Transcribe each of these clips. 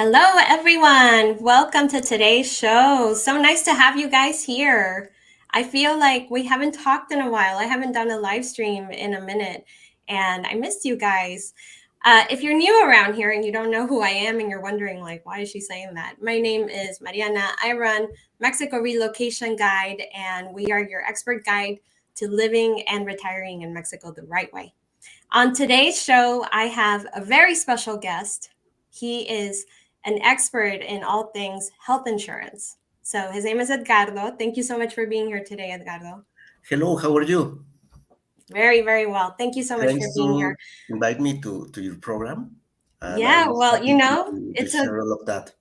Hello, everyone. Welcome to today's show. So nice to have you guys here. I feel like we haven't talked in a while. I haven't done a live stream in a minute, and I missed you guys. If you're new around here and you don't know who I am and you're wondering, like, why is she saying that? My name is Mariana. I run Mexico Relocation Guide, and we are your expert guide to living and retiring in Mexico the right way. On today's show, I have a very special guest. He is an expert in all things health insurance. So his name is Edgardo. Thank you so much for being here today, Edgardo. Hello, how are you? Very, very well. Thank you so much for Thanks being here. to invite me to your program, and Yeah, I'm well, happy to it's a share all of that.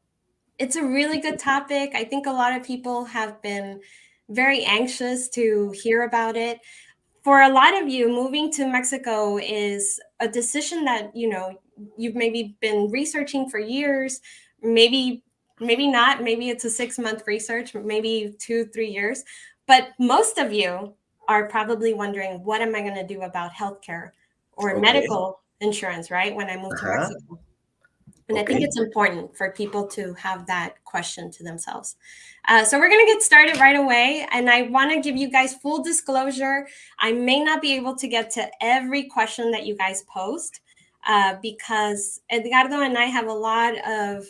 it's a really good topic. I think a lot of people have been very anxious to hear about it. For a lot of you, moving to Mexico is a decision that, you've maybe been researching for years, maybe not, maybe it's a 6-month research, maybe 2-3 years. But most of you are probably wondering, what am I going to do about healthcare or Okay. medical insurance, right? When I move to Uh-huh. Mexico. And I think Okay. it's important for people to have that question to themselves. So we're going to get started right away. And I want to give you guys full disclosure. I may not be able to get to every question that you guys post because Edgardo and I have a lot of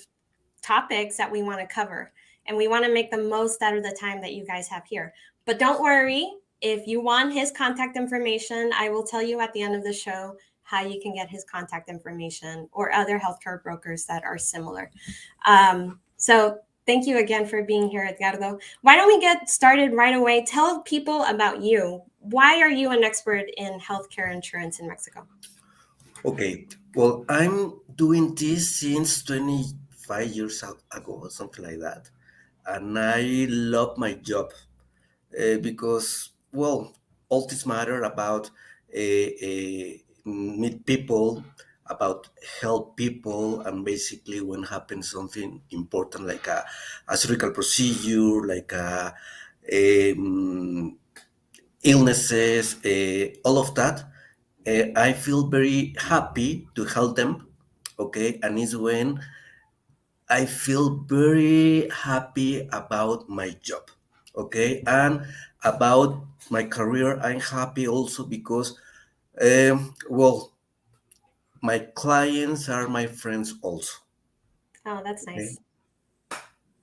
topics that we want to cover. And we want to make the most out of the time that you guys have here. But don't worry, if you want his contact information, I will tell you at the end of the show how you can get his contact information or other healthcare brokers that are similar. So thank you again for being here, Edgardo. Why don't we get started right away? Tell people about you. Why are you an expert in healthcare insurance in Mexico? Okay. Well, I'm doing this since 25 years ago, something like that. And I love my job because, well, all this matter about meet people, about help people, and basically when happens something important like a surgical procedure, like um, illnesses, all of that, I feel very happy to help them. Okay, and it's when I feel very happy about my job. Okay, and about my career, I'm happy also because, well, my clients are my friends also. Oh, that's Okay. nice.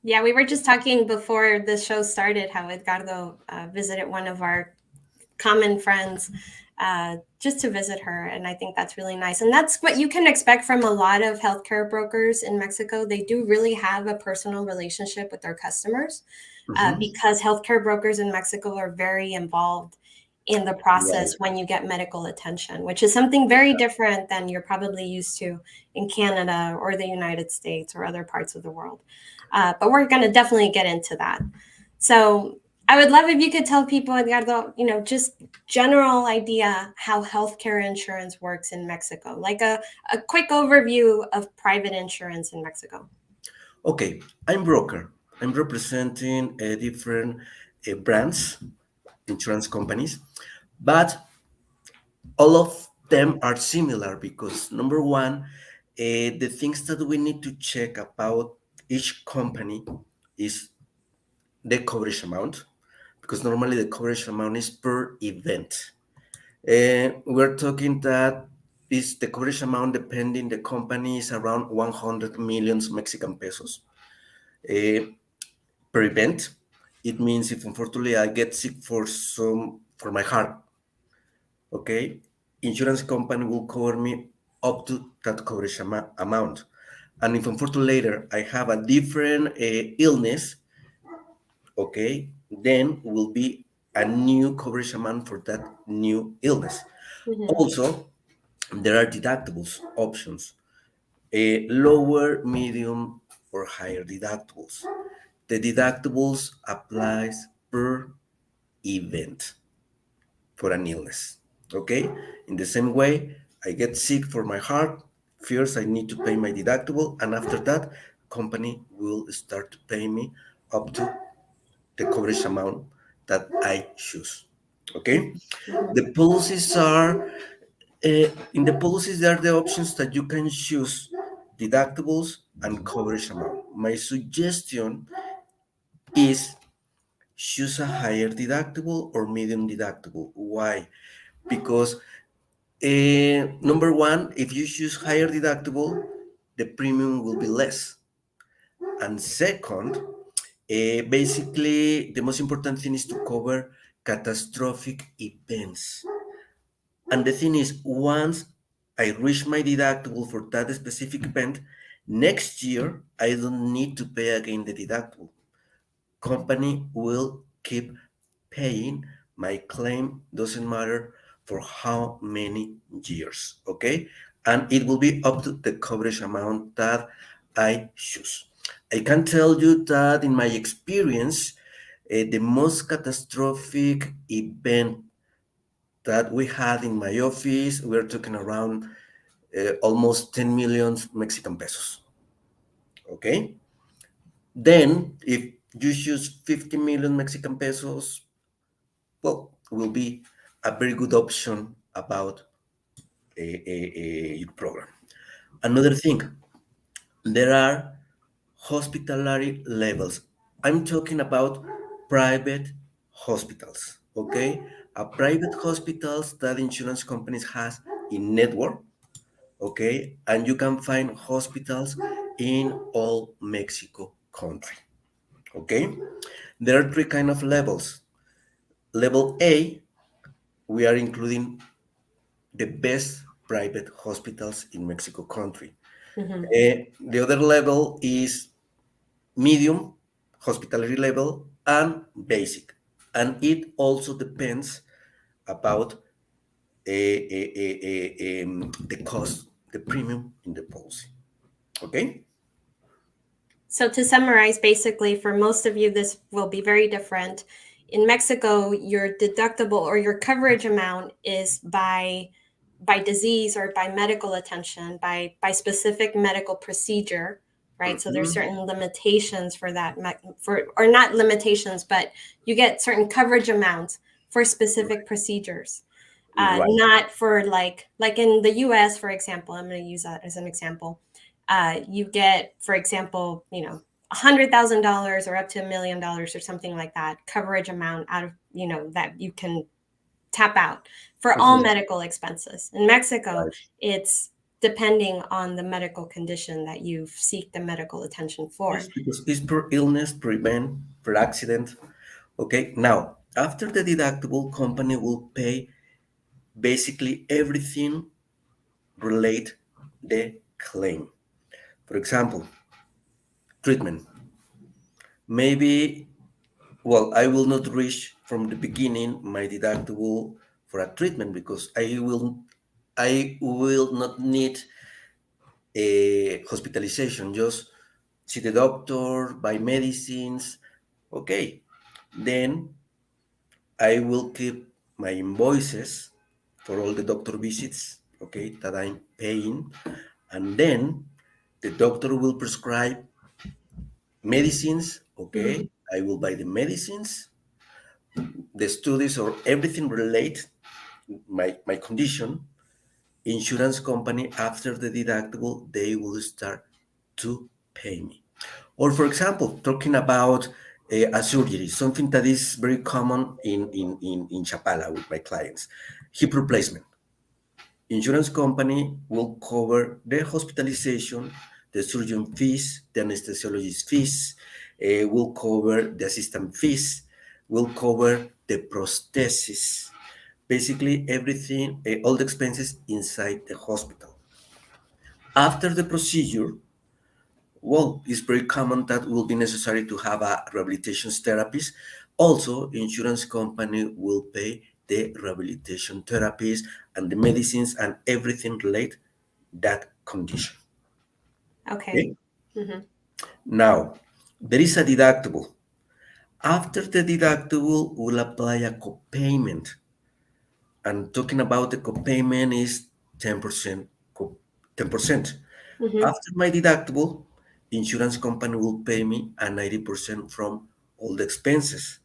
Yeah, we were just talking before the show started how Edgardo visited one of our common friends just to visit her. And I think that's really nice. And that's what you can expect from a lot of healthcare brokers in Mexico. They do really have a personal relationship with their customers Mhm. because healthcare brokers in Mexico are very involved in the process Right. when you get medical attention, which is something very different than you're probably used to in Canada or the United States or other parts of the world. But we're going to definitely get into that. So I would love if you could tell people, Edgardo, just general idea how healthcare insurance works in Mexico, like a quick overview of private insurance in Mexico. Okay, I'm broker. I'm representing different brands, insurance companies, but all of them are similar because number one, the things that we need to check about each company is the coverage amount, because normally the coverage amount is per event. We're talking that is the coverage amount depending the company is around 100 millions Mexican pesos per event. It means if unfortunately I get sick for my heart, okay, insurance company will cover me up to that coverage amount. And if unfortunately later I have a different illness, okay, then will be a new coverage amount for that new illness. Hmm. Also, there are deductibles options, a lower, medium, or higher deductibles. The deductibles applies per event for an illness. Okay? In the same way, I get sick for my heart. First, I need to pay my deductible, and after that, company will start to pay me up to the coverage amount that I choose. Okay? Hmm. The policies are in the policies there are the options that you can choose deductibles and coverage amount. My suggestion is choose a higher deductible or medium deductible. Why? Because number one, if you choose higher deductible, the premium will be less. And second, basically, the most important thing is to cover catastrophic events. And the thing is, once I reach my deductible for that specific event, next year I don't need to pay again the deductible. Company will keep paying my claim, doesn't matter for how many years, okay? And it will be up to the coverage amount that I choose. I can tell you that in my experience, the most catastrophic event that we had in my office, we're talking around almost 10 million Mexican pesos, okay? Then, if you choose 50 million Mexican pesos, well, will be a very good option about your program. Another thing, there are hospitalary levels. I'm talking about private hospitals, okay? A private hospitals that insurance companies has in network, okay? And you can find hospitals in all Mexico country, okay? There are three kind of levels. Level A, we are including the best private hospitals in Mexico country. Mhm. The other level is medium, hospitalary level, and basic. And it also depends about the cost, the premium in the policy. Okay? So to summarize, basically, for most of you, this will be very different. In Mexico, your deductible or your coverage amount is by disease or by medical attention, by specific medical procedure, right? So there's Mhm. certain limitations for that, for or not limitations, but you get certain coverage amounts for specific procedures. Right. Not for like in the US, for example. I'm going to use that as an example. You get, for example, $100,000 or up to $1 million or something like that coverage amount out of that you can tap out for all Mhm. medical expenses. In Mexico, Right. it's depending on the medical condition that you seek the medical attention for. Yes, because it's per illness, per event, per accident. Okay. Now, after the deductible, company will pay basically everything relate the claim. For example, treatment. Maybe, well, I will not reach from the beginning my deductible for a treatment because I will not need a hospitalization. Just see the doctor, buy medicines. Okay, then I will keep my invoices for all the doctor visits. Okay, that I'm paying, and then the doctor will prescribe medicines. Mhm. Okay, I will buy the medicines, the studies or everything relate my condition. Insurance company after the deductible they will start to pay me. Or for example, talking about a surgery, something that is very common in Chapala with my clients, hip replacement. Insurance company will cover the hospitalization, the surgeon fees, the anesthesiologist fees, will cover the assistant fees, will cover the prosthesis, basically everything, all the expenses inside the hospital. After the procedure, well, it's very common that will be necessary to have a rehabilitation therapist. Also, insurance company will pay the rehabilitation therapies and the medicines and everything relate that condition. Okay. Okay. Hmm. Now, there is a deductible. After the deductible, we'll apply a copayment. And talking about the copayment is 10%. 10%. Hmm. After my deductible, insurance company will pay me a 90% from all the expenses.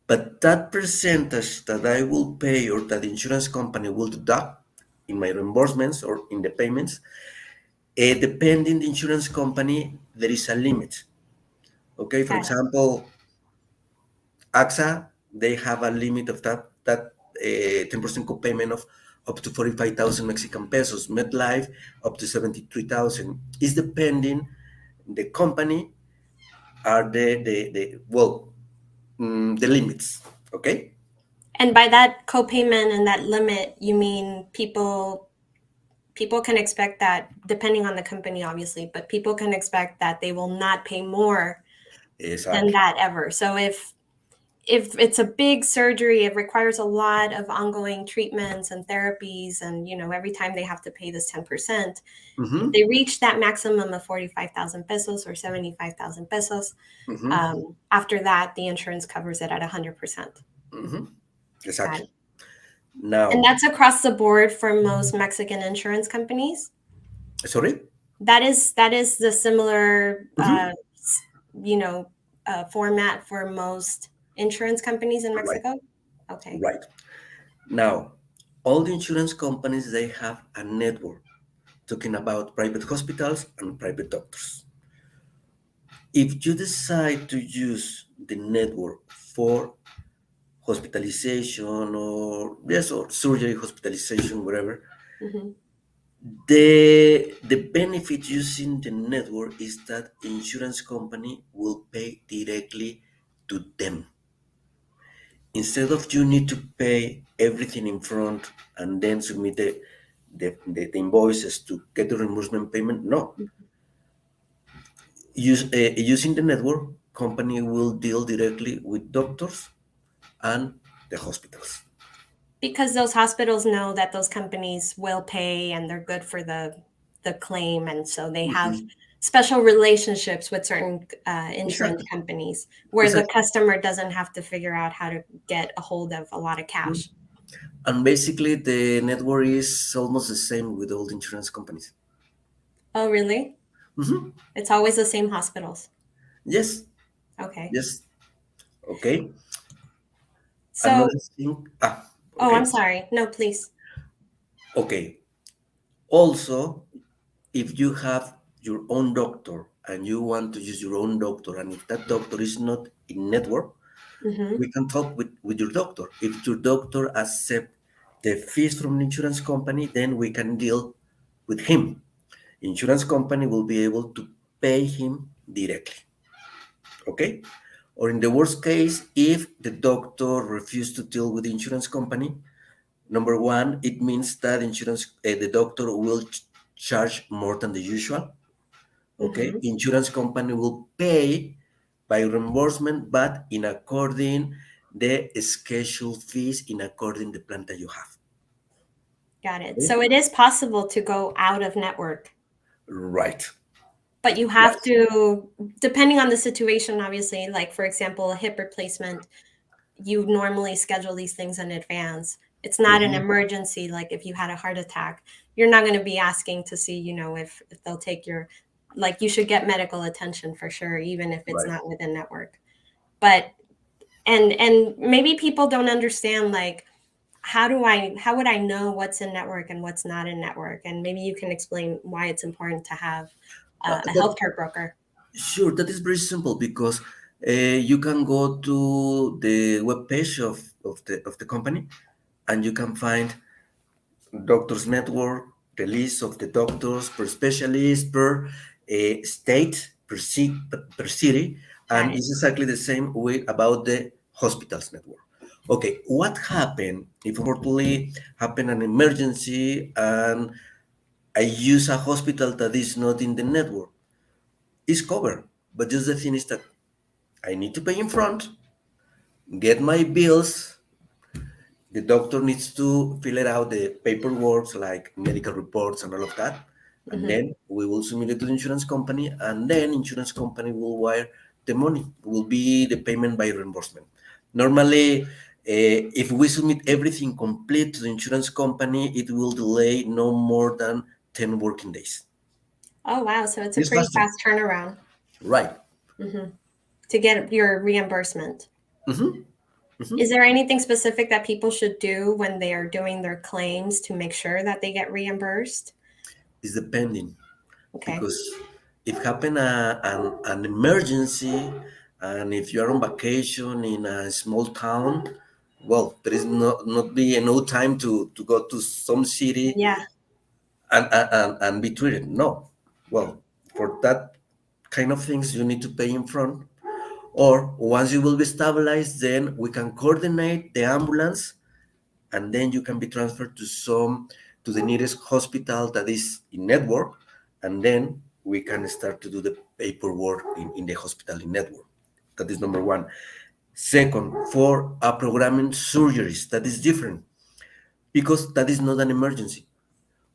But that percentage that I will pay or that insurance company will deduct in my reimbursements or in the payments, Depending the insurance company, there is a limit. Okay, for Got it. example, AXA, they have a limit of that 10% copayment of up to 45,000 Mexican pesos. MedLife up to 73,000. Is depending the company are the limits. Okay. And by that copayment and that limit, you mean people can expect that, depending on the company, obviously, but people can expect that they will not pay more than Exactly. that ever. So if it's a big surgery, it requires a lot of ongoing treatments and therapies, and every time they have to pay this 10%. If Mm-hmm. they reach that maximum of 45,000 pesos or 75,000 pesos, Mm-hmm. after that, the insurance covers it at 100%. Mm-hmm. Got Exactly. it. And Now, that's across the board for most Mexican insurance companies. sorry. That is the similar, Mm-hmm. you know, format for most insurance companies in Right. Mexico. Okay. Right. Now, all the insurance companies they have a network talking about private hospitals and private doctors. If you decide to use the network for hospitalization or yes or surgery hospitalization whatever, Hmm. the benefit using the network is that insurance company will pay directly to them instead of you need to pay everything in front and then submit the invoices to get the reimbursement payment. No, using the network, company will deal directly with doctors and the hospitals. Because those hospitals know that those companies will pay and they're good for the claim, and so they have Mhm. special relationships with certain insurance Exactly. companies where the Exactly. customer doesn't have to figure out how to get a hold of a lot of Mhm. cash. And basically, the network is almost the same with all the insurance companies. Oh, really? Mhm. It's always the same hospitals. Yes. Okay. Yes. Okay. So, Another thing. oh, I'm Okay. sorry. No, please. Okay. Also, if you have your own doctor and you want to use your own doctor, and if that doctor is not in network, Mm-hmm. we can talk with your doctor. If your doctor accept the fees from the insurance company, then we can deal with him. Insurance company will be able to pay him directly. Okay? Or in the worst case, if the doctor refused to deal with the insurance company, number one, it means that the doctor will charge more than the usual. Okay, Mm-hmm. insurance company will pay by reimbursement, but in according the scheduled fees in according the plan that you have. Got it. Okay? So it is possible to go out of network, Right, but you have right. to, depending on the situation, obviously, like for example, a hip replacement, you normally schedule these things in advance. It's not an Mhm. emergency. Like if you had a heart attack, you're not going to be asking to see, if they'll take your, like you should get medical attention for sure, even if it's Right. not within network. But, and maybe people don't understand, like, how would I know what's in network and what's not in network? And maybe you can explain why it's important to have a That healthcare broker. sure that is very simple because you can go to the web page of the company and you can find doctors network, the list of the doctors per specialist, per state, per city, Got and it. it's exactly the same way about the hospitals network. Okay, what happened if unfortunately happen an emergency and I use a hospital that is not in the network? It's covered, but just the thing is that I need to pay in front, get my bills. The doctor needs to fill it out the paperwork like medical reports and all of that, and Hmm. then we will submit it to the insurance company, and then insurance company will wire the money. Will be the payment by reimbursement. Normally, if we submit everything complete to the insurance company, it will delay no more than 10 working days. Oh, wow. So it's a It's pretty faster, fast turnaround. right? Hmm. To get your reimbursement. Hmm. Hmm. Is there anything specific that people should do when they are doing their claims to make sure that they get reimbursed? It's depending. Okay. because if happen an emergency, and if you are on vacation in a small town, well, there is not be no time to go to some city Yeah. and be treated. No, well, for that kind of things you need to pay in front, or once you will be stabilized, then we can coordinate the ambulance, and then you can be transferred to the nearest hospital that is in network, and then we can start to do the paperwork in the hospital in network. That is number one. Second, for a programming surgeries, that is different because that is not an emergency.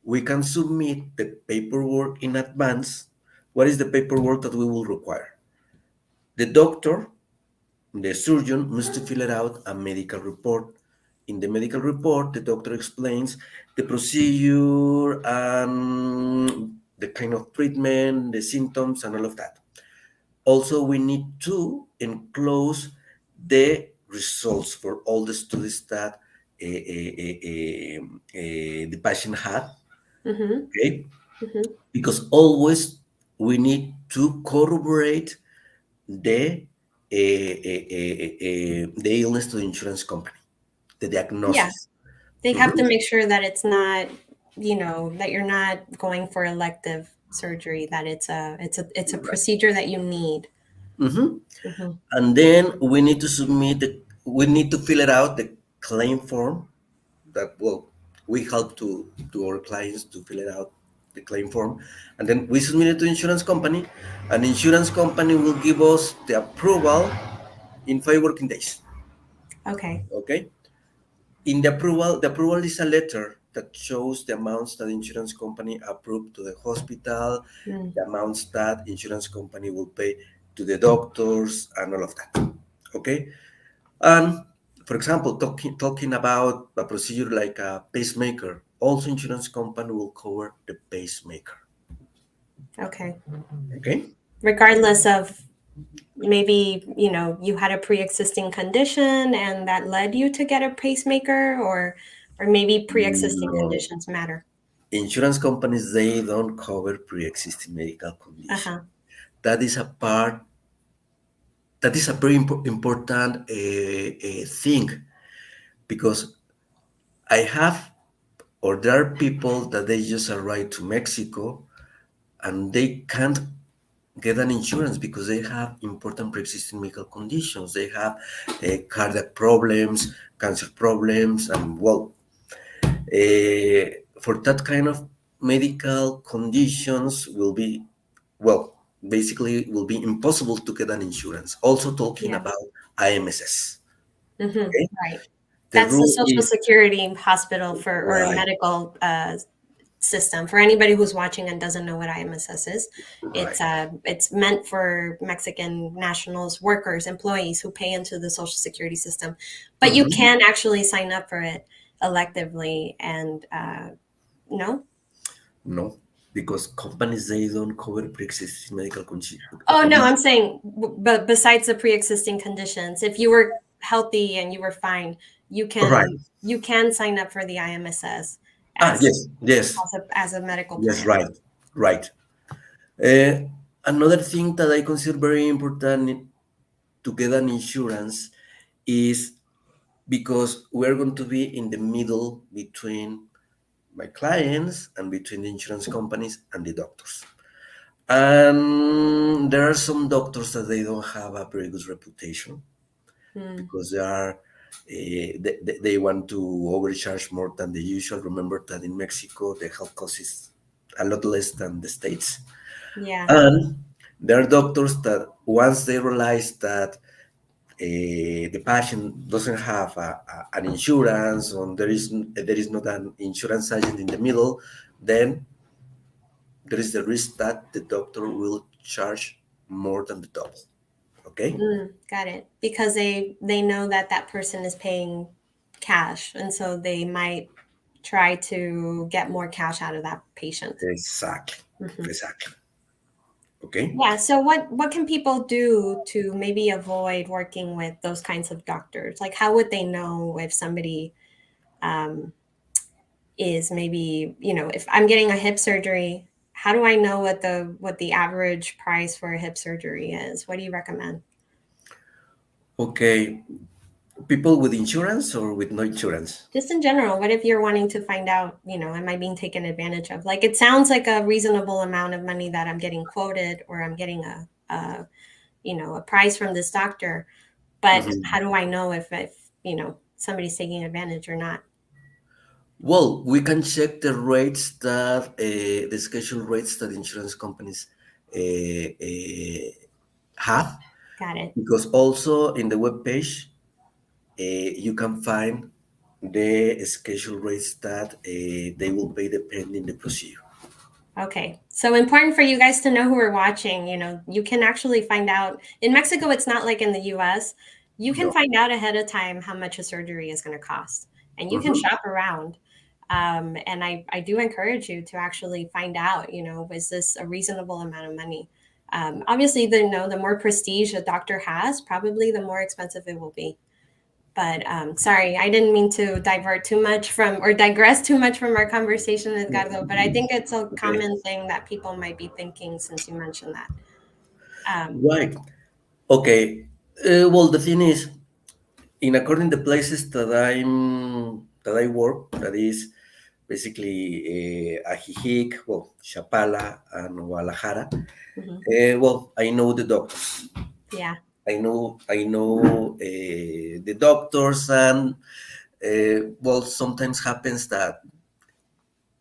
We can submit the paperwork in advance. What is the paperwork that we will require? The doctor, the surgeon, must to fill it out a medical report. In the medical report, the doctor explains the procedure and the kind of treatment, the symptoms, and all of that. Also, we need to enclose the results for all the studies that the patient had. Mm-hmm. Okay, Mm-hmm. because always we need to corroborate the illness to the insurance company, the Yeah. diagnosis. They have to Mhm. make sure that it's not, that you're not going for elective surgery, that it's a procedure that you need. Mhm. Mm-hmm. And then we need to fill it out the claim form that, well, we help to our clients to fill it out the claim form, and then we submit it to insurance company, and insurance company will give us the approval in 5 working days. Okay. Okay. In the approval is a letter that shows the amounts that insurance company approved to the hospital, Mm. the amounts that insurance company will pay to the doctors, and all of that. Okay, and for example, talking about a procedure like a pacemaker, also insurance company will cover the pacemaker. Okay. Okay. Regardless of, maybe, you had a pre-existing condition and that led you to get a pacemaker, or maybe pre-existing No, conditions matter. insurance companies, they don't cover pre-existing medical condition. Uh-huh. That is a part. That is a very important thing, because I have, or there are people that they just arrive to Mexico and they can't get an insurance because they have important pre-existing medical conditions. They have cardiac problems, cancer problems, and, well, for that kind of medical conditions will be, well, basically will be impossible to get an insurance. Also talking Yeah. about IMSS. Mm-hmm. Okay, Right. the That's the rule Social is Security hospital for, or right, medical system. For anybody who's watching and doesn't know what IMSS is, right. it's meant for Mexican nationals, workers, employees who pay into the Social Security system. But you Mhm. can actually sign up for it electively, and no. No, because companies, they don't cover pre-existing medical Oh no, I'm conditions. saying, but besides the pre-existing conditions, if you were healthy and you were fine, you Right. can you can sign up for the IMSS Ah, as yes, yes, as a medical yes. plan. Right, right. Uh, Another thing that I consider very important to get an insurance is because we're going to be in the middle between my clients and between the insurance companies and the doctors. And there are some doctors that they don't have a very good reputation Hmm. because they are they want to overcharge more than the usual. Remember that in Mexico the health cost is a lot less than the states, Yeah. and there are doctors that once they realize that the patient doesn't have an insurance, or there is not an insurance agent in the middle, then there is the risk that the doctor will charge more than the double. Okay. Got it. Because they know that that person is paying cash, and so they might try to get more cash out of that patient. Exactly. Hmm. Exactly. Okay. Yeah. So what can people do to maybe avoid working with those kinds of doctors? Like, how would they know if somebody um, is maybe, if I'm getting a hip surgery, how do I know what the average price for a hip surgery is? What do you recommend? Okay, people with insurance or with no insurance? Just in general, what if you're wanting to find out, am I being taken advantage of? Like, it sounds like a reasonable amount of money that I'm getting quoted, or I'm getting a price from this doctor. But Mhm. how do I know if somebody's taking advantage or not? Well, we can check the rates that the schedule rates that insurance companies have, Got it. because also in the web page you can find the schedule rates that they will pay depending the procedure. Okay. So important for you guys to know who are watching. You can actually find out in Mexico, it's not like in the US. You can No. find out ahead of time how much a surgery is going to cost, and you can Mhm. shop around. And I do encourage you to actually find out, is this a reasonable amount of money? Obviously, the more prestige a doctor has, probably the more expensive it will be. But sorry, I didn't mean to divert too much from or digress too much from our conversation, Edgardo. But I think it's a Okay. common thing that people might be thinking since you mentioned that. Um, Right. Okay. Well, the thing is, in according the places that I work, that is basically Ajijic, well, Chapala and Guadalajara. mhm. Well, I know the doctors. Yeah, I know the doctors, and well, sometimes happens that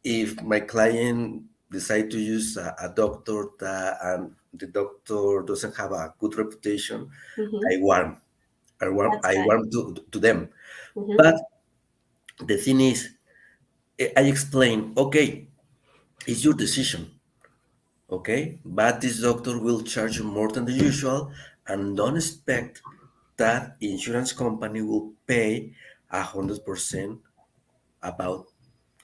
if my client decide to use a doctor that and the doctor doesn't have a good reputation, hmm, I warn. that's I good. warn to them. Hmm. But the thing is, I explain, okay, it's your decision, okay? But this doctor will charge you more than the usual, and don't expect that insurance company will pay 100% about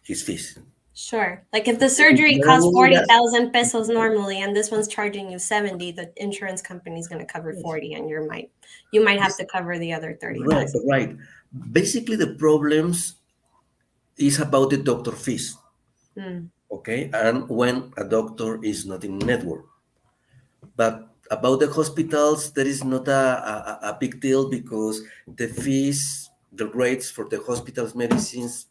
his fees. Sure. Like if the It's surgery not costs only forty that, thousand pesos normally, and this one's charging you 70, the insurance company is going to cover yes, 40, and you might have this, to cover the other right, 30,000. right. Basically, the problems is about the doctor fees, Mm, okay? And when a doctor is not in network. But about the hospitals, there is not a big deal because the fees, the rates for the hospitals' medicines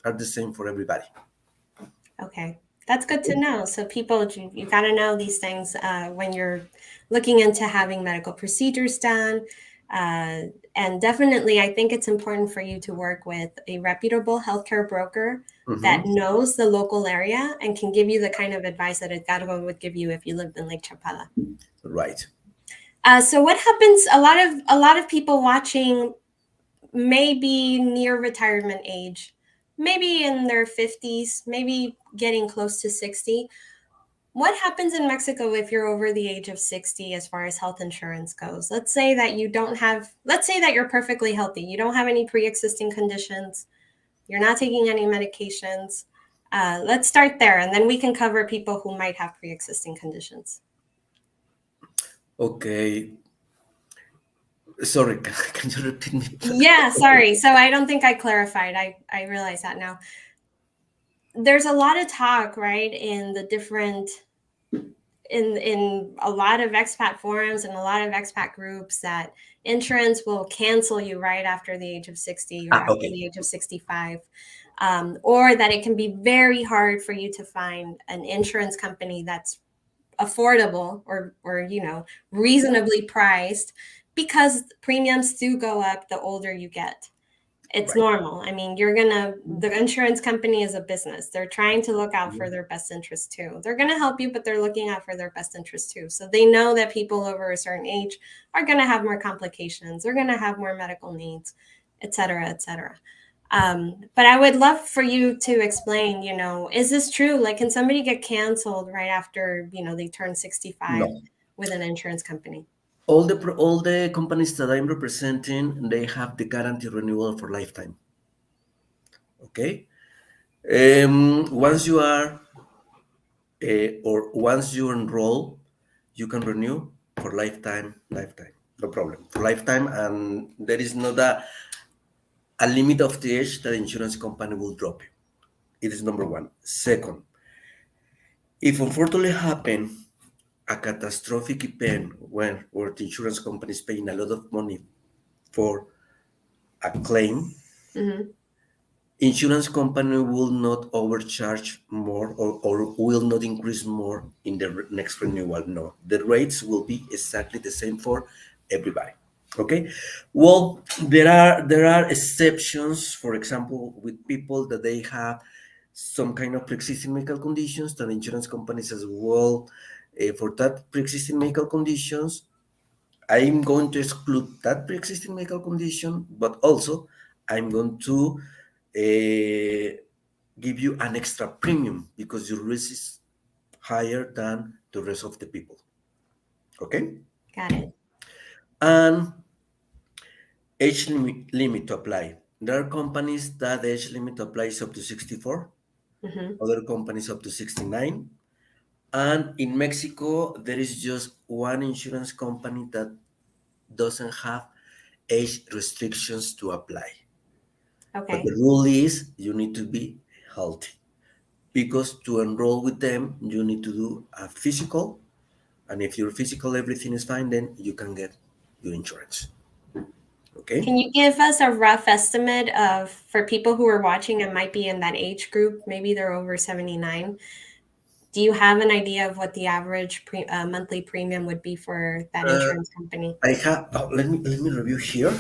are the same for everybody. okay. That's good to know. So people, you got to know these things when you're looking into having medical procedures done. Uh, and definitely, I think it's important for you to work with a reputable healthcare broker that Hmm. knows the local area and can give you the kind of advice that Edgardo would give you if you lived in Lake Chapala. Right. So what happens? A lot of people watching may be near retirement age, maybe in their 50s, maybe getting close to 60. What happens in Mexico if you're over the age of 60 as far as health insurance goes? Let's say that you're perfectly healthy. You don't have any pre existing conditions. You're not taking any medications. Let's start there, and then we can cover people who might have pre existing conditions. Okay. Sorry, can you repeat me? Yeah, sorry. So I don't think I clarified. I realize that now. There's a lot of talk, right, in the different in a lot of expat forums and a lot of expat groups that insurance will cancel you right after the age of 60 or Ah, after okay. the age of 65, or that it can be very hard for you to find an insurance company that's affordable or reasonably priced because premiums do go up the older you get. It's Right. normal. I mean, the insurance company is a business. They're trying to look out for their best interest too. They're going to help you, but they're looking out for their best interest too. So they know that people over a certain age are going to have more complications. They're going to have more medical needs, et cetera, et cetera. But I would love for you to explain, is this true? Like, can somebody get canceled right after, they turn 65 No. with an insurance company? All the companies that I'm representing, they have the guarantee renewal for lifetime. Okay. Once you are or once you enroll, you can renew for lifetime, no problem, for lifetime, and there is not a limit of the age that the insurance company will drop you. It is number one. Second, If unfortunately happen a catastrophic event where the insurance company is paying a lot of money for a claim, Hmm. insurance company will not overcharge more or will not increase more in the next renewal. No, the rates will be exactly the same for everybody. Okay, well, there are exceptions. For example, with people that they have some kind of pre-existing medical conditions, that insurance company says, well, for that pre-existing medical conditions, I'm going to exclude that pre-existing medical condition, but also I'm going to give you an extra premium because your risk is higher than the rest of the people. Okay? Got it. And age limit to apply. There are companies that the age limit to apply is up to 64, Hmm. other companies up to 69. And in Mexico, there is just one insurance company that doesn't have age restrictions to apply. But the Okay. rule is you need to be healthy because to enroll with them, you need to do a physical. And if your physical, everything is fine, then you can get your insurance. Okay. Can you give us a rough estimate of, for people who are watching and might be in that age group, maybe they're over 79? Do you have an idea of what the average monthly premium would be for that Uh, insurance company? I have, let me review here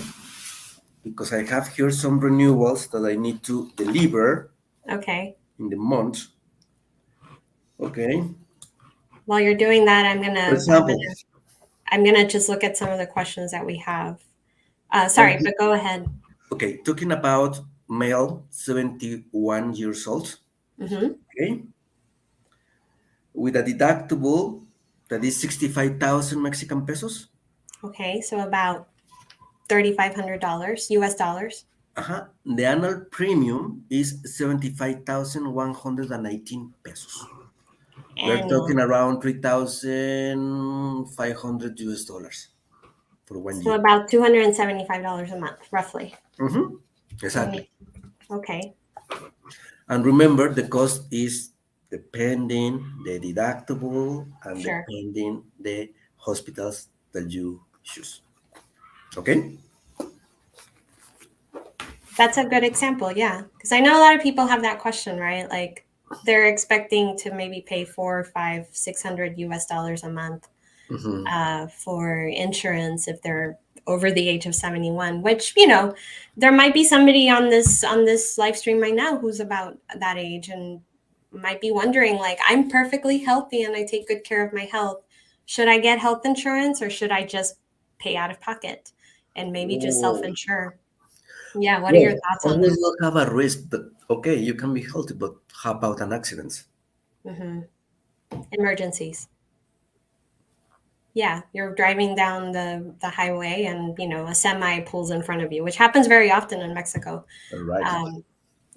because I have here some renewals that I need to deliver Okay. in the month. Okay. While you're doing that, For example, I'm gonna just look at some of the questions that we have. Sorry, I'm but go ahead. okay, talking about male, 71 years old, Hmm. okay, with a deductible that is 65,000 Mexican pesos. Okay, so about $3,500 US dollars. Uh-huh. The annual premium is 75,118 pesos. We're talking Annual. around 3,500 US dollars for one So year. about $275 a month, roughly. Mm-hmm. So we, Exactly. okay, And remember, the cost is depending the deductible and sure. depending the hospitals that you choose. Okay? That's a good example, yeah. Because I know a lot of people have that question, right? Like they're expecting to maybe pay 4, 5, 600 US dollars a month Mm-hmm. for insurance if they're over the age of 71, which, you know, there might be somebody on this live stream right now who's about that age and might be wondering, like, I'm perfectly healthy and I take good care of my health. Should I get health insurance or should I just pay out of pocket and maybe just Oh, self-insure? Yeah, what are well, your thoughts on always this? will have a risk, but okay, you can be healthy, but how about an accident? Hmm. Emergencies. Yeah, you're driving down the highway and, you know, a semi pulls in front of you, which happens very often in Mexico. All right. Um,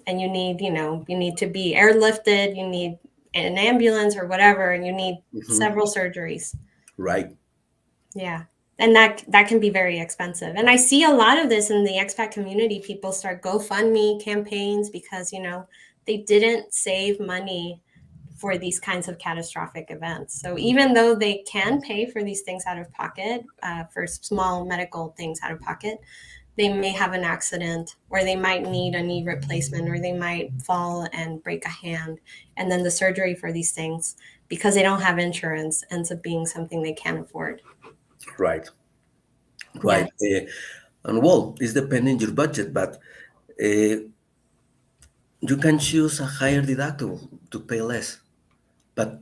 and you need, you know, you need to be airlifted, you need an ambulance or whatever, and you need Mm-hmm. several surgeries. Right. Yeah. And that can be very expensive. And I see a lot of this in the expat community. People start GoFundMe campaigns because, you know, they didn't save money for these kinds of catastrophic events. So even though they can pay for these things out of pocket, for small medical things out of pocket, they may have an accident or they might need a knee replacement or they might fall and break a hand. And then the surgery for these things, because they don't have insurance, ends up being something they can't afford. Right. Yeah. Right. And well, it's depending your budget, but you can choose a higher deductible to pay less. But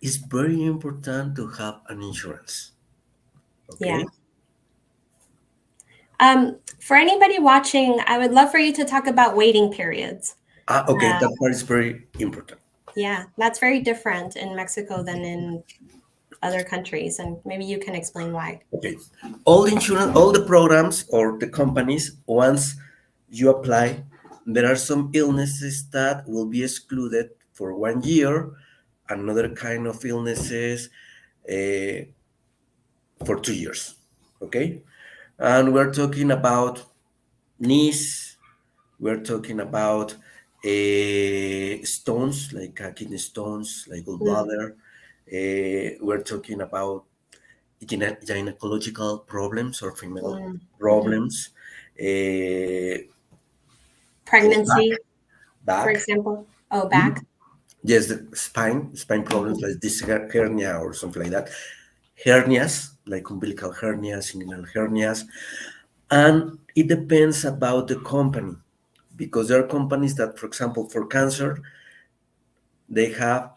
it's very important to have an insurance. Yeah. Okay. For anybody watching, I would love for you to talk about waiting periods. Okay, Uh, that part is very important. yeah, that's very different in Mexico than in other countries. And maybe you can explain why. Okay. All insurance, all the programs or the companies, once you apply, there are some illnesses that will be excluded for 1 year, another kind of illnesses uh, for 2 years. Okay. And we're talking about knees, we're talking about stones like kidney stones, like Mm, gallbladder. We're talking about gynecological problems or female mm, mhm. problems. Uh, back, Pregnancy, for back. example. Oh, back. Mhm. Yes, the spine problems Mhm. like this hernia or something like that. Hernias, like umbilical hernias, inguinal hernias, and it depends about the company because there are companies that, for example, for cancer, they have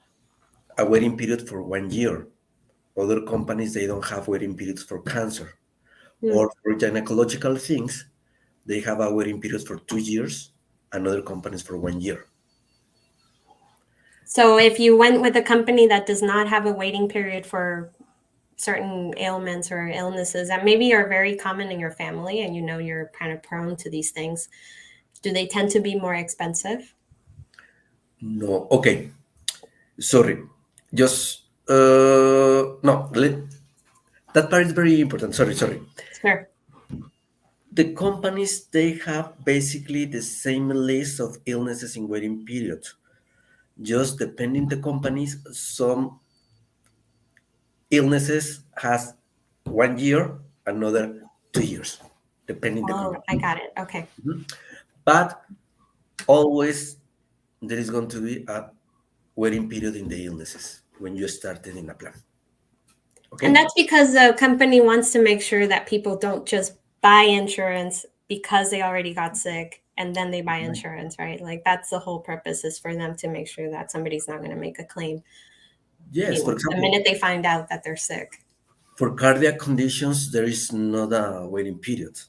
a waiting period for 1 year. Other companies they don't have waiting periods for cancer, Mm. or for gynecological things, they have a waiting period for 2 years, and other companies for 1 year. So if you went with a company that does not have a waiting period for certain ailments or illnesses that maybe are very common in your family and you know you're kind of prone to these things, do they tend to be more expensive? No, okay, sorry, just no. That part is very important. Sorry. Sure. The companies they have basically the same list of illnesses in waiting period. Just depending the companies, some illnesses has 1 year, another 2 years, depending the Oh, company. I got it. Okay. But always there is going to be a waiting period in the illnesses when you started in a plan. And Okay? that's because the company wants to make sure that people don't just buy insurance because they already got sick and then they buy insurance, right? Like that's the whole purpose is for them to make sure that somebody's not going to make a claim, Yes, for the example, minute they find out that they're sick. for cardiac conditions, there is not a waiting period.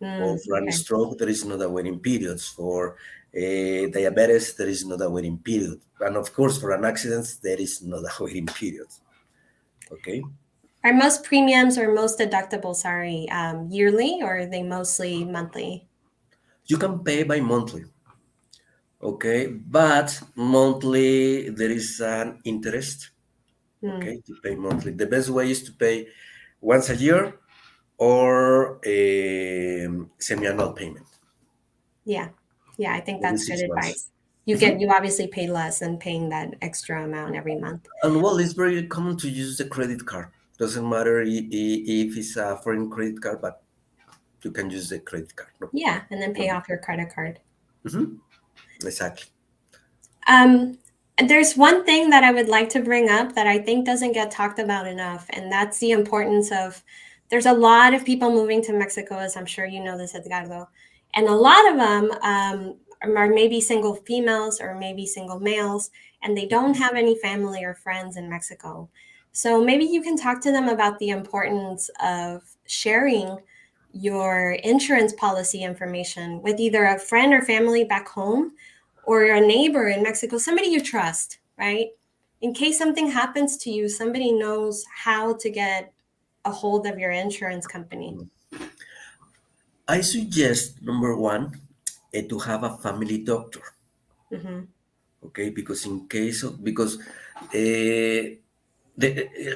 Or for a Okay. stroke, there is not a waiting period. For diabetes, there is not a waiting period. And of course, for an accident, there is not a waiting period. Okay? Are most premiums or most deductibles, sorry, yearly or are they mostly monthly? You can pay by monthly. Okay? But monthly, there is an interest. Hmm. Okay? To pay monthly. The best way is to pay once a year or a semi-annual payment Yeah. Yeah, I think every that's good 6 months. advice. You Mhm. get you obviously pay less than paying that extra amount every month. And well, it's very common to use the credit card. Doesn't matter if it's a foreign credit card, but you can use the credit card. No, Yeah, and then no pay big off your credit card. deal. Mhm. Exactly. Um, there's one thing that I would like to bring up that I think doesn't get talked about enough, and that's the importance of there's a lot of people moving to Mexico, as I'm sure you know this, Edgardo. And a lot of them are maybe single females or maybe single males, and they don't have any family or friends in Mexico. So maybe you can talk to them about the importance of sharing your insurance policy information with either a friend or family back home or a neighbor in Mexico, somebody you trust, right? In case something happens to you, somebody knows how to get a hold of your insurance company. I suggest number one to have a family doctor. Hmm. Okay, because in case of because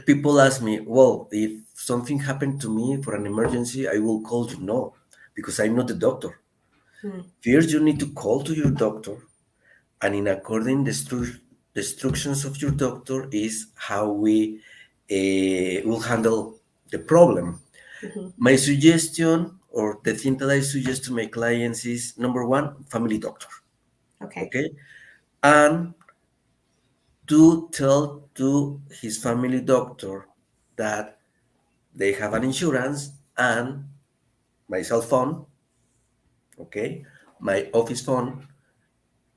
people ask me, well, if something happened to me for an emergency, I will call you. No, because I'm not the doctor. Hmm. First, you need to call to your doctor, and in according the instructions of your doctor is how we will handle the problem. Hmm. My suggestion or the thing that I suggest to my clients is number one, family doctor. Okay. Okay, and to tell to his family doctor that they have an insurance and my cell phone, okay, my office phone,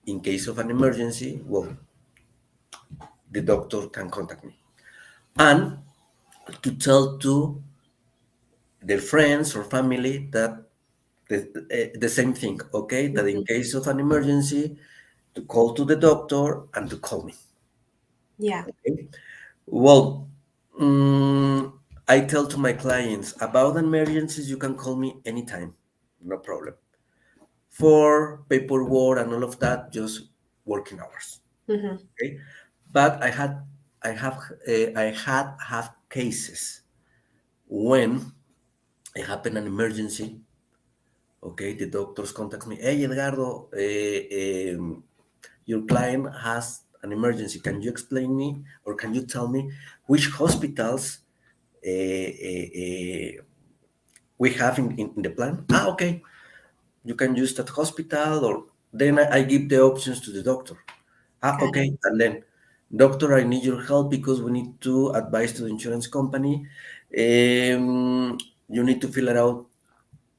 in case of an emergency, well, the doctor can contact me. And to tell to their friends or family that the same thing, okay, that in Hmm. case of an emergency, to call to the doctor and to call me. Yeah. Okay? Well, I tell to my clients about emergencies, you can call me anytime, no problem. For paperwork and all of that, just working hours. Hmm. Okay, but I had cases when it happened an emergency. Okay, the doctors contact me. Hey, Edgardo, your client has an emergency. Can you explain me, or can you tell me which hospitals we have in the plan? Ah, okay. You can use that hospital, or then I give the options to the doctor. Ah, Got it. okay. And then, doctor, I need your help because we need to advise to the insurance company. You need to fill it out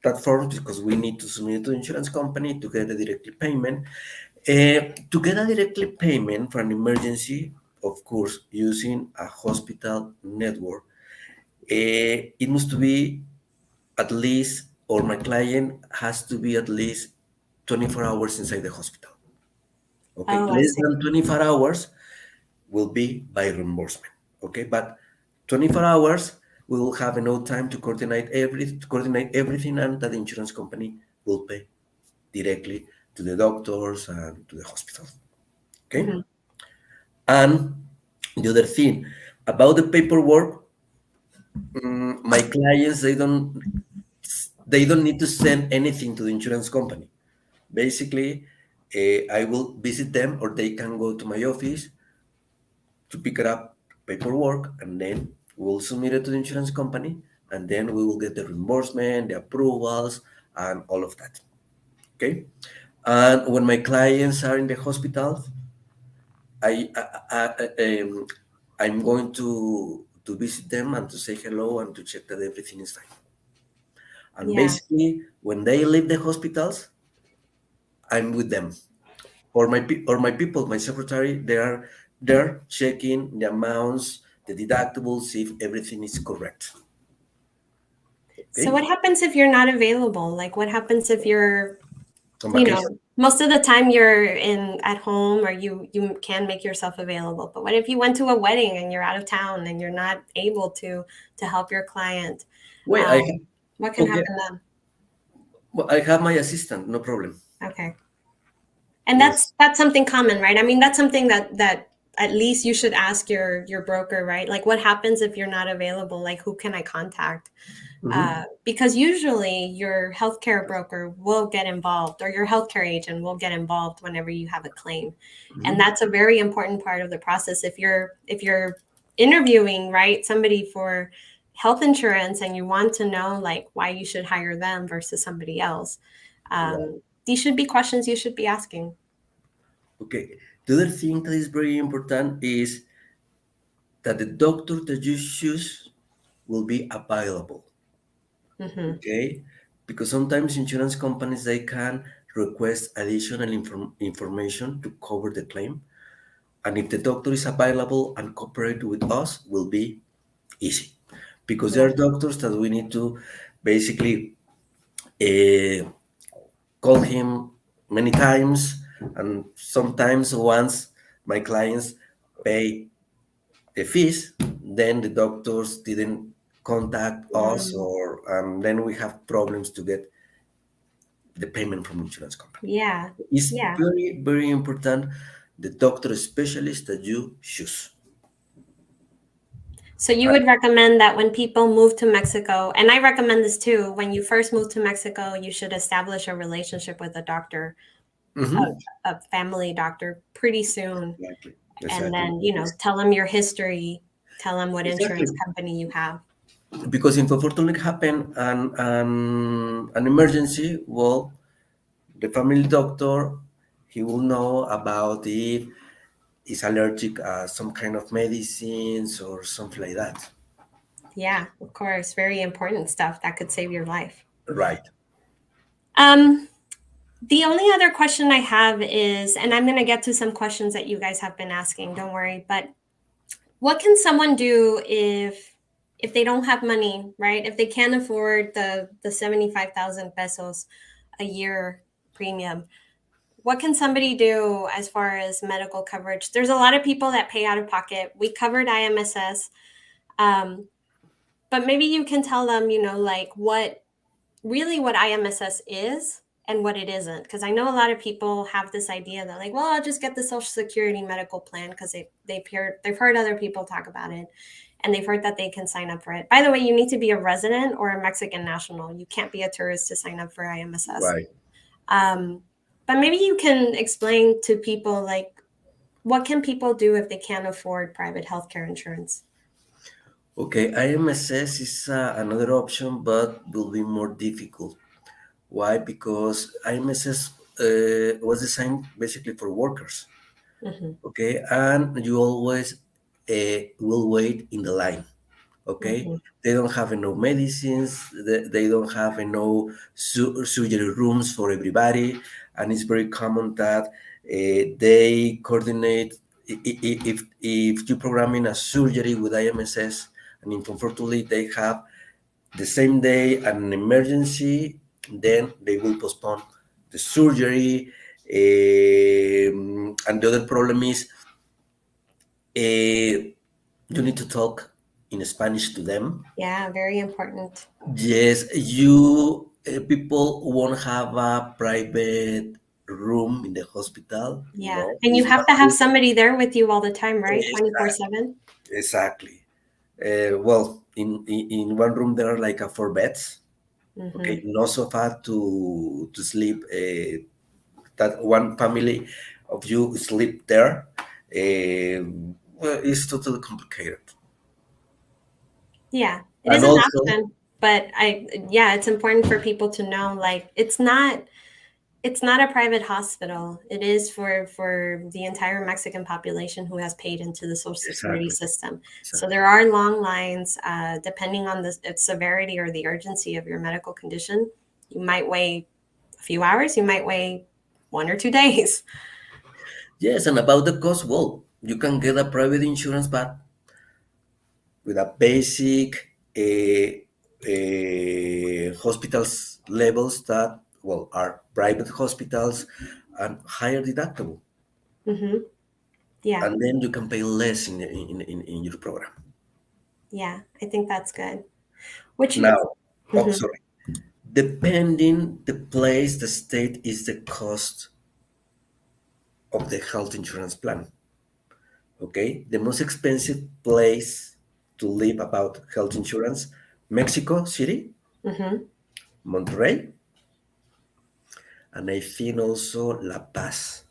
that form because we need to submit it to the insurance company to get a directly payment. To get a directly payment for an emergency, of course, using a hospital network, it must to be at least, or my client has to be at least 24 hours inside the hospital. Okay, Oh, I less see. than 24 hours will be by reimbursement. Okay, but 24 hours we will have enough time to coordinate everything, and that insurance company will pay directly to the doctors and to the hospitals. Okay, Hmm. and the other thing about the paperwork, my clients they don't need to send anything to the insurance company. Basically, I will visit them, or they can go to my office to pick it up paperwork, and then we'll submit it to the insurance company, and then we will get the reimbursement, the approvals, and all of that. Okay. And when my clients are in the hospital, I'm going to visit them and to say hello and to check that everything is fine. And Yeah. basically, when they leave the hospitals, I'm with them, or my people, my secretary. They are there checking the amounts, the deductibles, if everything is correct. So Okay, what happens if you're not available? Like what happens if you're, on vacation. most of the time you're in at home or you can make yourself available. But what if you went to a wedding and you're out of town and you're not able to help your client? Wait, What can okay. happen then? Well, I have my assistant, no problem. Okay. And Yes. that's something common, right? I mean, that's something that at least you should ask your broker, right? Like what happens if you're not available? Like who can I contact? Hmm. Because usually your healthcare broker will get involved or your healthcare agent will get involved whenever you have a claim, and Hmm. that's a very important part of the process. If you're interviewing, right, somebody for health insurance and you want to know like why you should hire them versus somebody else, Right. these should be questions you should be asking. Okay. The other thing that is very important is that the doctor that you choose will be available. Hmm. Okay, because sometimes insurance companies they can request additional information to cover the claim, and if the doctor is available and cooperate with us, will be easy. Because there Yeah. are doctors that we need to basically uh, call him many times, and sometimes once my clients pay the fees, then the doctors didn't contact us, Mm, or then we have problems to get the payment from insurance company. yeah. It's Yeah. very, very important the doctor specialist that you choose. So you Uh, would recommend that when people move to Mexico, and I recommend this too, when you first move to Mexico, you should establish a relationship with a doctor, mhm. a family doctor pretty soon. Exactly. And Exactly. then, tell them your history, tell them what insurance Exactly. company you have. Because if unfortunately happen an emergency, well, the family doctor he will know about if is allergic some kind of medicines or something like that. Yeah, of course. Very important stuff that could save your life. Right. Um, the only other question I have is, and I'm going to get to some questions that you guys have been asking, don't worry, but what can someone do if they don't have money, right? If they can't afford the 75,000 pesos a year premium, what can somebody do as far as medical coverage? There's a lot of people that pay out of pocket. We covered IMSS, um, but maybe you can tell them, like what IMSS is and what it isn't. Because I know a lot of people have this idea that like, well, I'll just get the Social Security medical plan because they've heard other people talk about it. and they've heard that they can sign up for it. By the way, you need to be a resident or a Mexican national. You can't be a tourist to sign up for IMSS. Right. But maybe you can explain to people, like, what can people do if they can't afford private healthcare insurance? Okay, IMSS is another option, but will be more difficult. Why? Because IMSS was designed basically for workers. Mm-hmm. Okay, and you always will wait in the line. Okay, Mm-hmm. they don't have enough medicines, they don't have enough surgery rooms for everybody, and it's very common that they coordinate. If you programming a surgery with IMSS, and unfortunately they have the same day an emergency, then they will postpone the surgery. And the other problem is you need to talk in Spanish to them. Yeah, very important. Yes, you people won't have a private room in the hospital. Yeah. No, And you it's have one to have room. somebody there with you all the time, right? Exactly. 24/7. Exactly. Well, in one room there are like four beds. Mm-hmm. Okay, no sofa to sleep. That one family of you sleep there. Well, it's totally complicated. Yeah, it is And an also, option, but yeah, it's important for people to know, like, it's not a private hospital. It is for the entire Mexican population who has paid into the Social Security exactly, system. So exactly. there are long lines, depending on the severity or the urgency of your medical condition. You might wait a few hours, you might wait 1 or 2 days. Yes, and about the cost, well, you can get a private insurance, but with a basic hospitals levels that, well, are private hospitals and higher deductible. Hmm. Yeah, And then you can pay less in your program. yeah, I think that's good. Which, Now, oh, mhm. sorry. Depending the place, the state is the cost of the health insurance plan. Okay, the most expensive place to live about health insurance, Mexico City, Hmm. Monterrey, and I think also La Paz.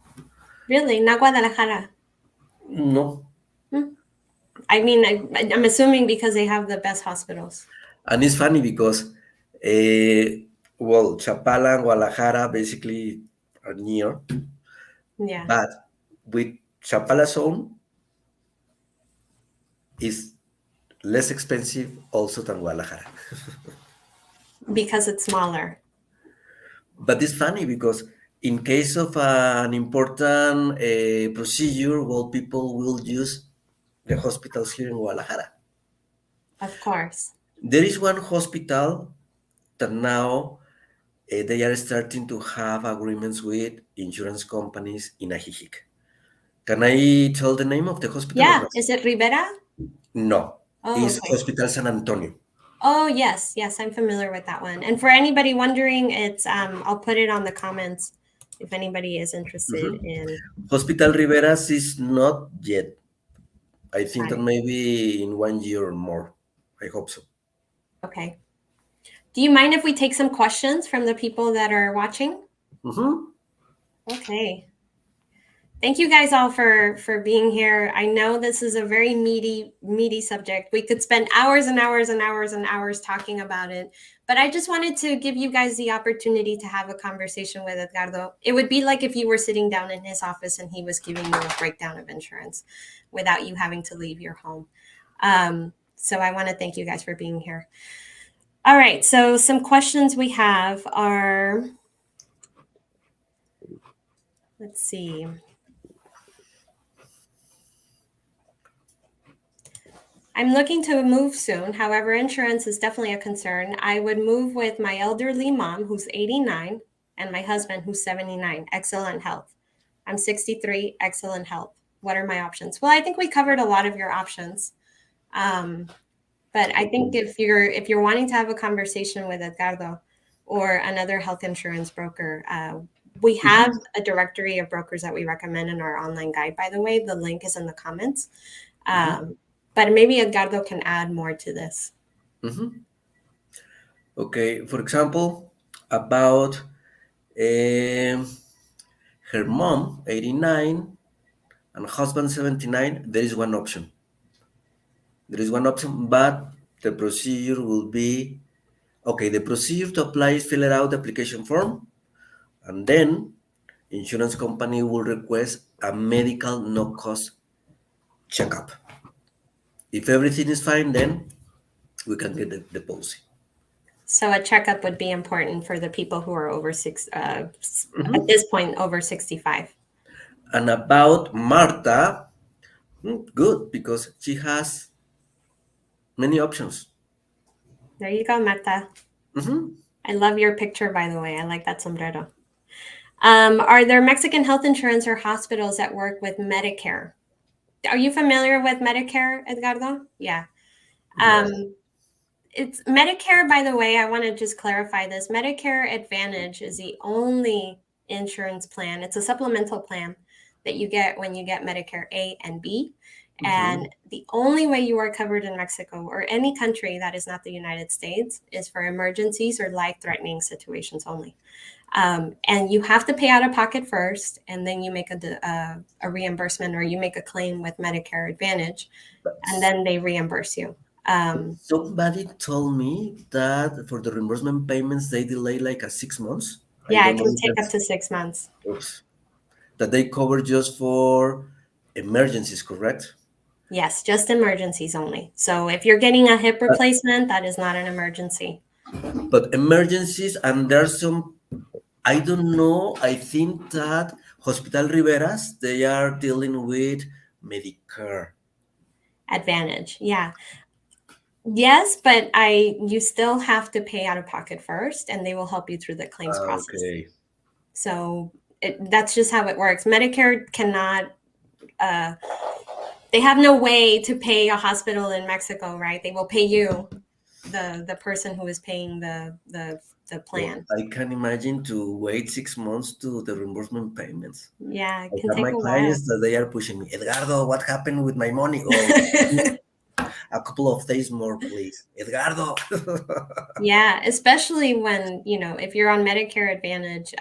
Really, not Guadalajara. No, Hmm. I mean, I'm assuming because they have the best hospitals. and it's funny because, well, Chapala and Guadalajara basically are near, Yeah, but with Chapala's own is less expensive also than Guadalajara. because it's smaller. But it's funny because in case of an important procedure, well, people will use the hospitals here in Guadalajara. Of course. There is one hospital that now they are starting to have agreements with insurance companies in Ajijic. Can I tell the name of the hospital or Yeah. not? Is it Rivera? No, Oh, it's okay. Hospital San Antonio. Oh, yes. Yes, I'm familiar with that one. And for anybody wondering, it's I'll put it on the comments if anybody is interested Mhm. in. Hospital Riveras is not yet. I think Got that it. maybe in 1 year or more. I hope so. Okay. Do you mind if we take some questions from the people that are watching? Mhm. Okay. Thank you guys all for being here. I know this is a very meaty subject. We could spend hours and hours and hours and hours talking about it, but I just wanted to give you guys the opportunity to have a conversation with Edgardo. It would be like if you were sitting down in his office and he was giving you a breakdown of insurance without you having to leave your home. So I want to thank you guys for being here. All right, so some questions we have are, let's see. I'm looking to move soon. However, insurance is definitely a concern. I would move with my elderly mom, who's 89, and my husband, who's 79. Excellent health. I'm 63. Excellent health. What are my options? Well, I think we covered a lot of your options. Um, but I think if you're wanting to have a conversation with Edgardo or another health insurance broker, we have Mhm. a directory of brokers that we recommend in our online guide. By the way, the link is in the comments. Mhm. Um, But maybe Edgardo can add more to this. Mhm. Okay, for example, about um, her mom, 89, and husband, 79, there is one option. There is one option, but the procedure will be okay. The procedure to apply is fill out the application form, and then insurance company will request a medical no cost checkup. If everything is fine, then we can get the policy. So a checkup would be important for the people who are over at Mhm. this point, over 65. And about Marta, good because she has many options. There you go, Marta. Mhm. I love your picture, by the way. I like that sombrero. Are there Mexican health insurance or hospitals that work with Medicare? Are you familiar with Medicare, Edgardo? Yeah. Yes. It's Medicare, by the way, I want to just clarify this. Medicare Advantage is the only insurance plan. It's a supplemental plan that you get when you get Medicare A and B. And Mhm. the only way you are covered in Mexico or any country that is not the United States is for emergencies or life threatening situations only. And you have to pay out of pocket first, and then you make a reimbursement or you make a claim with Medicare Advantage, and But then they reimburse you. somebody told me that for the reimbursement payments they delay like a 6 months. I Yeah, don't it know can if take up that's to 6 months. oops, that they cover just for emergencies, correct? Yes, just emergencies only. So if you're getting a hip replacement, that is not an emergency. But emergencies, and there's some, I don't know, I think that Hospital Riveras, they are dealing with Medicare. Advantage. Yeah. Yes, but I you still have to pay out of pocket first and they will help you through the claims process. Okay. So that's just how it works. Medicare cannot uh, they have no way to pay a hospital in Mexico, right? They will pay you, the person who is paying the Well, plan. I can imagine to wait 6 months to the reimbursement payments. Yeah, it I can have take my a while. clients that they are pushing me, Edgardo, what happened with my money? Oh, a couple of days more, please. Edgardo. Yeah, especially when, if you're on Medicare Advantage,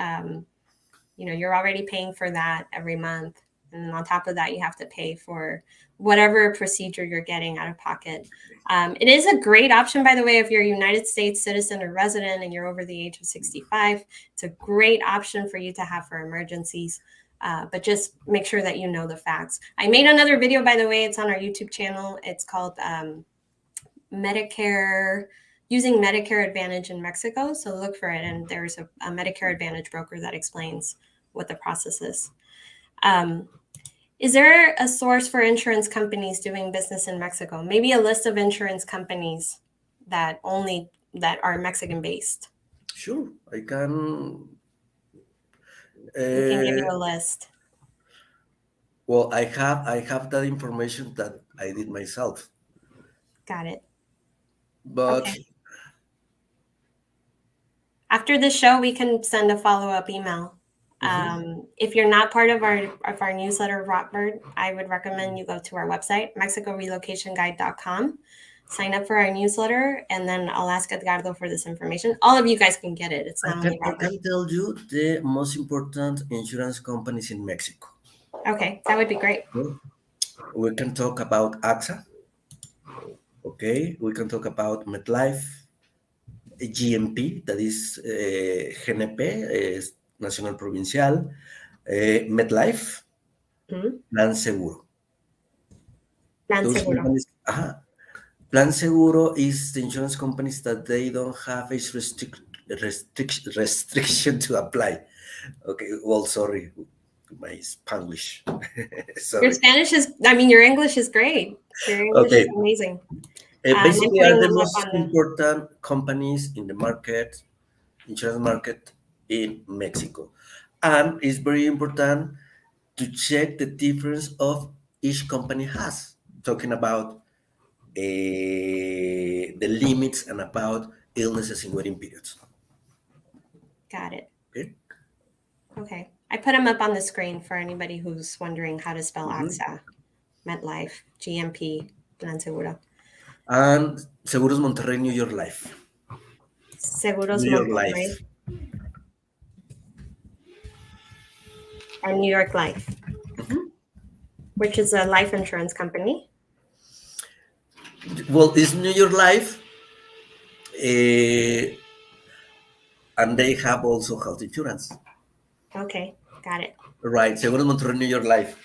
you're already paying for that every month. And then on top of that, you have to pay for whatever procedure you're getting out of pocket. It is a great option, by the way, if you're a United States citizen or resident and you're over the age of 65. It's a great option for you to have for emergencies. But just make sure that you know the facts. I made another video, by the way. It's on our YouTube channel. It's called Medicare, using Medicare Advantage in Mexico. So look for it. And there's a Medicare Advantage broker that explains what the process is. Um, is there a source for insurance companies doing business in Mexico? Maybe a list of insurance companies that are Mexican based. Sure, I can. We can give you Uh, a list. well, I have that information that I did myself, Got it. but Okay. After the show, we can send a follow-up email. mhm. If you're not part of our newsletter, Robert, I would recommend you go to our website, mexicorelocationguide.com, sign up for our newsletter, and then I'll ask Edgardo for this information. All of you guys can get it. It's I not can only I Robert. can tell you the most important insurance companies in Mexico. Okay, that would be great. Okay? We can talk about AXA. Okay, we can talk about MetLife, GMP, that is GNP, Nacional Provincial, MetLife, Mhm. Plan Seguro. Plan Those Seguro. companies, Plan Seguro is the insurance companies that they don't have age restriction to apply. Okay, well, sorry, my Spanglish. Your Sorry. Spanish is, I mean, your English is great. Your English is Okay, amazing. And I'm basically are putting the them up most on the, important companies in the market, insurance market in Mexico. And it's very important to check the difference of each company has, talking about the limits and about illnesses in waiting periods. got it. Okay. Okay. I put them up on the screen for anybody who's wondering how to spell Mhm. AXA, MetLife, GMP, Plan Seguro. And Seguros Monterrey, New York Life. Seguros New York Monterrey Life. and New York Life, which is a life insurance company. Well, it's New York Life, and they have also health insurance. Okay, got it. Right, Seguros Monterrey, New York Life.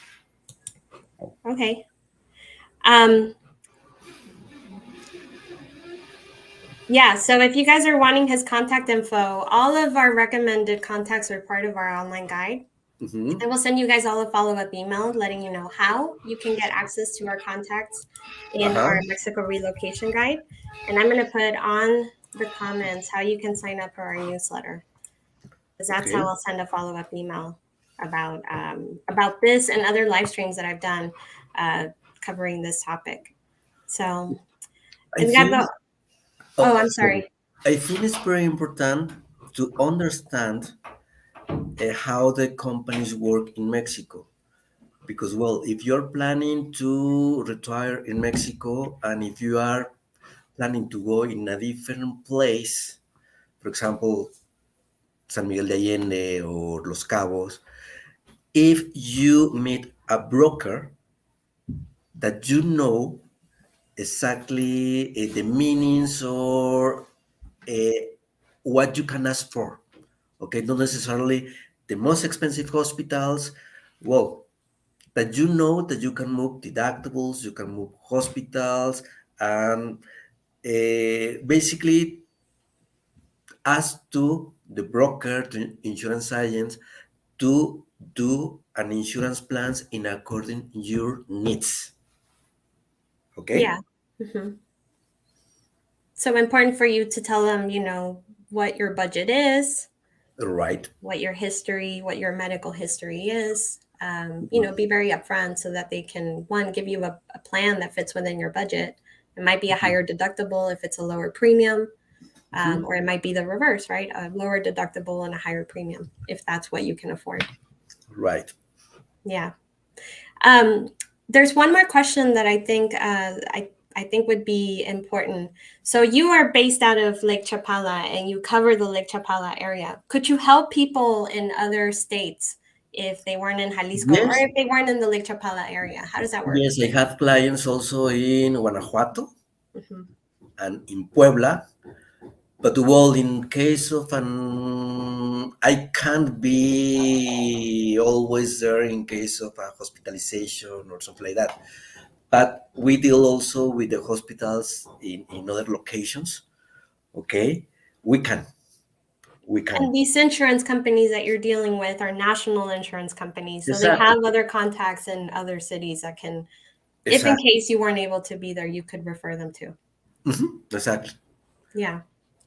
Okay. Yeah, so if you guys are wanting his contact info, all of our recommended contacts are part of our online guide. Mm-hmm. I will send you guys all a follow-up email letting you know how you can get access to our contacts in Uh-huh. our Mexico relocation guide. And I'm going to put on the comments how you can sign up for our newsletter, because that's Okay. how I'll send a follow-up email about this and other live streams that I've done covering this topic. So, I think, Edgardo, oh, I'm sorry. sorry. I think it's very important to understand how the companies work in Mexico. Because, well, if you're planning to retire in Mexico and if you are planning to go in a different place, for example, San Miguel de Allende or Los Cabos, if you meet a broker that you know exactly the meanings or uh, what you can ask for, okay, not necessarily the most expensive hospitals, well, that you know that you can move deductibles, you can move hospitals, and basically ask to the broker, to insurance agents, to do an insurance plans in according your needs. Okay, Yeah. Mm-hmm. So important for you to tell them, what your budget is, right. what your history, what your medical history is. Mhm. Be very upfront so that they can, one, give you a plan that fits within your budget. It might be a higher deductible if it's a lower premium, Mhm. or it might be the reverse, right? A lower deductible and a higher premium if that's what you can afford. Right. Yeah. Um, there's one more question that I think I think would be important. So you are based out of Lake Chapala and you cover the Lake Chapala area. Could you help people in other states if they weren't in Jalisco or Yes, if they weren't in the Lake Chapala area? How does that work? yes, I have clients also in Guanajuato Hmm. and in Puebla. But well, in case of an, I can't be always there in case of a hospitalization or something like that. But we deal also with the hospitals in other locations. Okay, we can, we can. And these insurance companies that you're dealing with are national insurance companies. So they Exactly, have other contacts in other cities that can, if in exactly, case you weren't able to be there, you could refer them to. exactly. Yeah.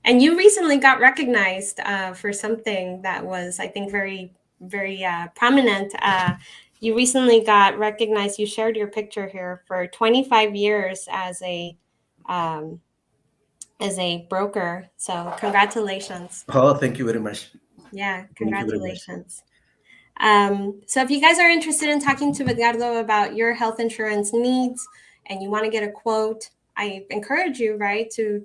And you recently got recognized for something that was, I think, very, very prominent. You recently got recognized. You shared your picture here for 25 years um, as a broker. So congratulations. Oh, thank you very much. Yeah, Thank you very much. congratulations. So if you guys are interested in talking to Edgardo about your health insurance needs and you want to get a quote, I encourage you, right, to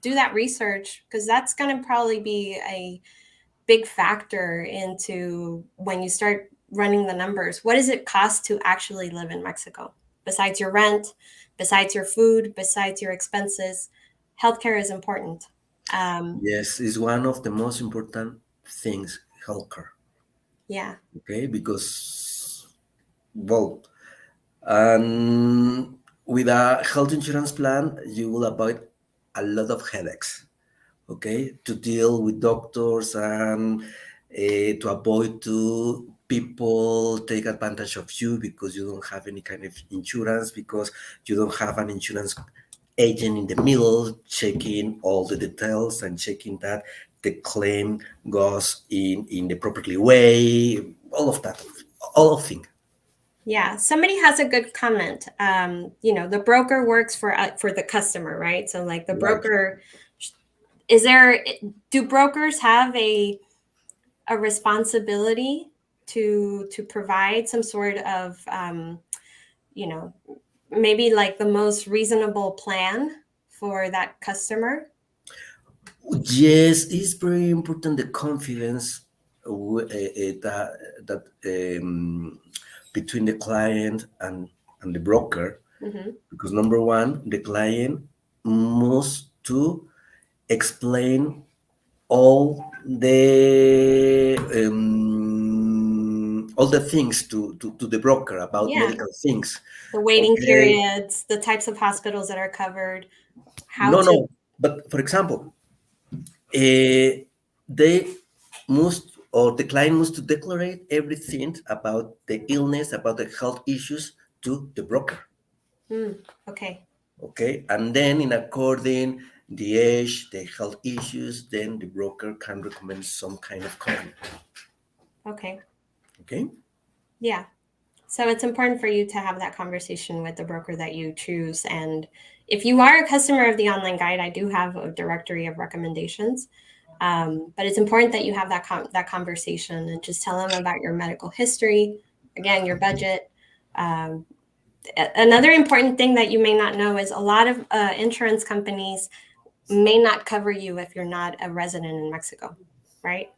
do that research, because that's going to probably be a big factor into when you start running the numbers. What does it cost to actually live in Mexico? Besides your rent, besides your food, besides your expenses, healthcare is important. Yes, it's one of the most important things, healthcare. Yeah, Okay, because well, and with a health insurance plan, you will avoid a lot of headaches. Okay, to deal with doctors and to avoid to people take advantage of you because you don't have any kind of insurance, because you don't have an insurance agent in the middle checking all the details and checking that the claim goes in the properly way, all of that, all of things. yeah. Somebody has a good comment. The broker works for the customer, right? So like the Right. broker, is there do brokers have a responsibility to provide some sort of you know maybe like the most reasonable plan for that customer? Yes, it's very important the confidence that between the client and the broker, Hmm. because number one, the client must to explain all the things to the broker about Yeah, medical things. the waiting Okay. periods, the types of hospitals that are covered, how No, to. no. But for example, they must or the client must to declare everything about the illness, about the health issues to the broker. Okay. Okay, and then in according the age, the health issues, then the broker can recommend some kind of coverage. Okay. Okay. Yeah. So it's important for you to have that conversation with the broker that you choose. And if you are a customer of the online guide, I do have a directory of recommendations. But it's important that you have that conversation and just tell them about your medical history, again, your budget. Um, Another important thing that you may not know is a lot of insurance companies may not cover you if you're not a resident in Mexico, right?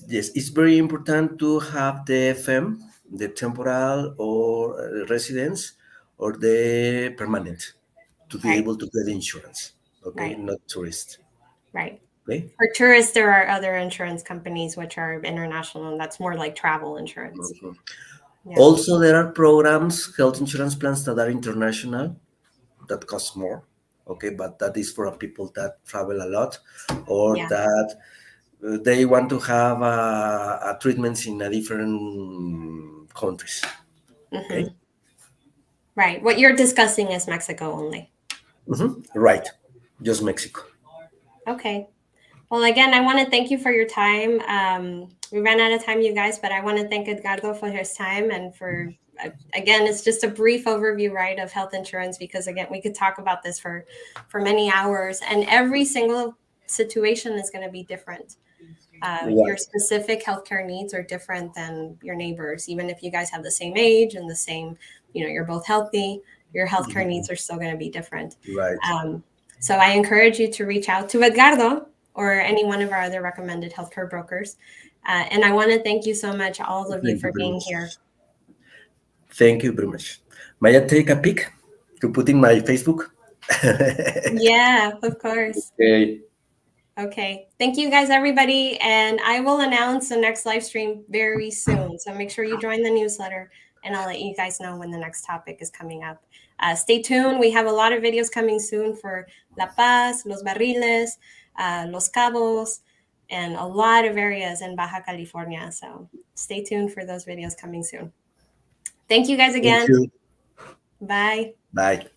Yes, it's very important to have the FM, the temporal or residence, or the permanent to be Right, able to get insurance. Okay, right, not tourist. right. Okay. For tourists, there are other insurance companies which are international, and that's more like travel insurance. Mhm. Yeah, Also, there are programs, health insurance plans that are international that cost more. Okay, but that is for people that travel a lot or yeah. that they want to have a treatments in a different countries. Okay. Hmm. Right. What you're discussing is Mexico only. Right. Just Mexico. Okay. Well, again, I want to thank you for your time. We ran out of time, you guys, but I want to thank Edgardo for his time and for, again, it's just a brief overview, right, of health insurance because, again, we could talk about this for many hours, and every single situation is going to be different. Your Right. specific healthcare needs are different than your neighbors, even if you guys have the same age and the same, you're both healthy. Your healthcare Mhm. needs are still going to be different. Right. Um, so I encourage you to reach out to Edgardo or any one of our other recommended healthcare brokers. And I want to thank you so much, all of you, Thank you for very being much. here. Thank you very much. May I take a pic to put in my Facebook? Yeah, of course. Okay. Okay. Thank you guys, everybody. And I will announce the next live stream very soon. So make sure you join the newsletter and I'll let you guys know when the next topic is coming up. Stay tuned. We have a lot of videos coming soon for La Paz, Los Barriles, Los Cabos, and a lot of areas in Baja California. So stay tuned for those videos coming soon. Thank you guys Thank again. you. Bye. Bye.